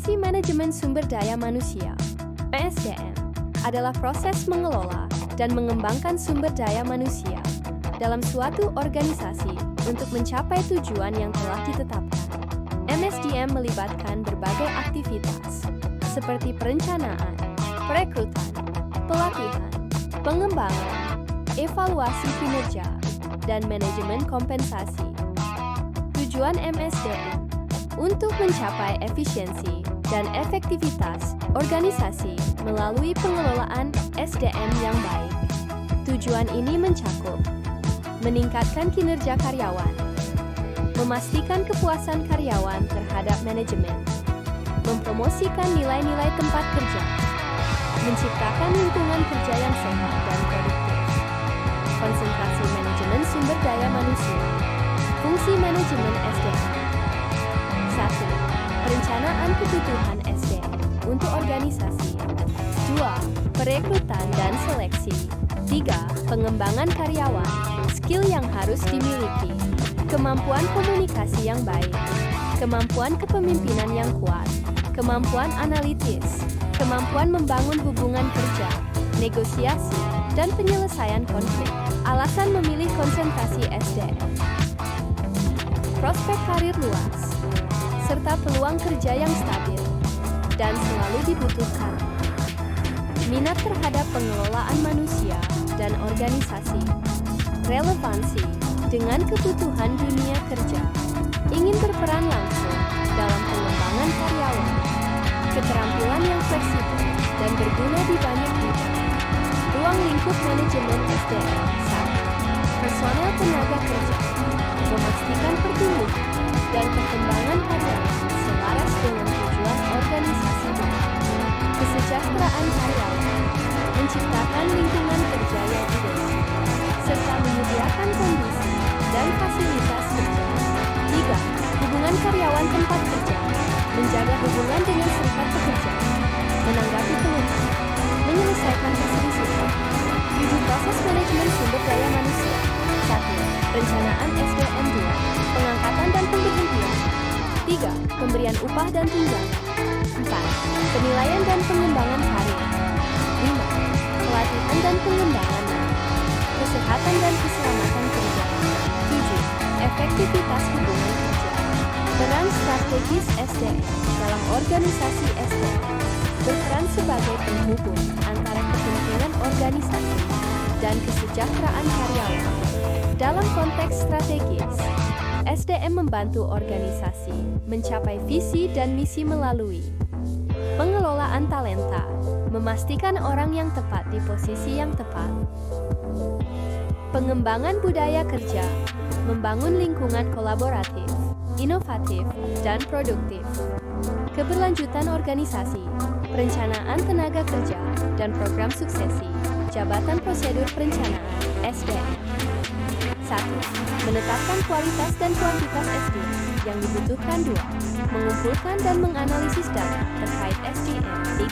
Misi manajemen sumber daya manusia, (MSDM), adalah proses mengelola dan mengembangkan sumber daya manusia dalam suatu organisasi untuk mencapai tujuan yang telah ditetapkan. MSDM melibatkan berbagai aktivitas seperti perencanaan, perekrutan, pelatihan, pengembangan, evaluasi kinerja, dan manajemen kompensasi. Tujuan MSDM untuk mencapai efisiensi dan efektivitas organisasi melalui pengelolaan SDM yang baik. Tujuan ini mencakup meningkatkan kinerja karyawan, memastikan kepuasan karyawan terhadap manajemen, mempromosikan nilai-nilai tempat kerja, menciptakan lingkungan kerja yang sehat dan produktif, konsentrasi manajemen sumber daya manusia, fungsi manajemen SDM. 1. Perencanaan kebutuhan SDM untuk organisasi. 2. Perekrutan dan seleksi. 3. Pengembangan karyawan, skill yang harus dimiliki, kemampuan komunikasi yang baik, kemampuan kepemimpinan yang kuat, kemampuan analitis, kemampuan membangun hubungan kerja, negosiasi, dan penyelesaian konflik. Alasan memilih konsentrasi SDM. Prospek karir luas, serta peluang kerja yang stabil dan selalu dibutuhkan. Minat terhadap pengelolaan manusia dan organisasi. Relevansi dengan kebutuhan dunia kerja. Ingin berperan langsung dalam pengembangan karyawan. Keterampilan yang fleksibel dan berguna di banyak bidang. Ruang lingkup manajemen SDM. 1. Personel tenaga kerja. Memastikan pertumbuhan dan perkembangan karyawan selaras dengan tujuan organisasi. Kesejahteraan karyawan, menciptakan lingkungan kerja yang ideal, serta menyediakan kondisi dan fasilitas kerja. 3. Hubungan karyawan tempat kerja, menjaga hubungan dengan serikat pekerja, menanggapi keluhan, menyelesaikan perselisihan. 7. Proses manajemen sumber daya manusia. 1. Perencanaan SDM. 2. Pengangkatan dan pemberhentian. 3. Pemberian upah dan tunjangan. 4. Penilaian dan pengembangan karir. 5. Pelatihan dan pengembangan. Kesehatan dan keselamatan kerja. 7. Efektivitas hubungan kerja. Peran strategis SDM dalam organisasi SDM berperan sebagai penghubung antara kepentingan organisasi dan kesejahteraan karyawan. Dalam konteks strategis, SDM membantu organisasi mencapai visi dan misi melalui pengelolaan talenta, memastikan orang yang tepat di posisi yang tepat, pengembangan budaya kerja, membangun lingkungan kolaboratif, inovatif, dan produktif, keberlanjutan organisasi, perencanaan tenaga kerja, dan program suksesi, jabatan prosedur perencanaan, SDM. 1. Menetapkan kualitas dan kuantitas SDM yang dibutuhkan. 2. Mengumpulkan dan menganalisis data terkait SDM. 3.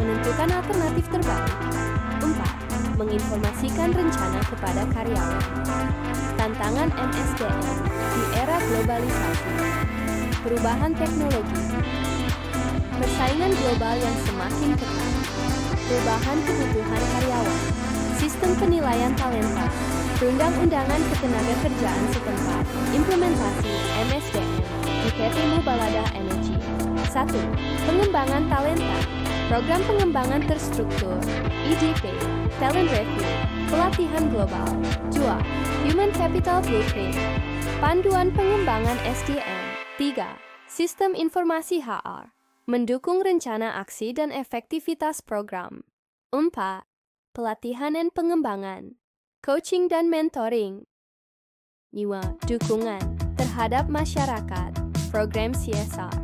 Menentukan alternatif terbaik. 4. Menginformasikan rencana kepada karyawan. Tantangan MSDM di era globalisasi. Perubahan teknologi. Persaingan global yang semakin ketat. Perubahan kebutuhan karyawan. Sistem penilaian talenta. Perundang-undangan ketenagakerjaan setempat. Implementasi MSDM di PT Mubaladah Energy. 1. Pengembangan talenta. Program pengembangan terstruktur, EDP, Talent Review, pelatihan global. 2. Human Capital Blueprint. Panduan pengembangan SDM. 3. Sistem informasi HR. Mendukung rencana aksi dan efektivitas program. 4. Pelatihan dan pengembangan. Coaching dan mentoring. 5. Dukungan terhadap masyarakat, program CSR.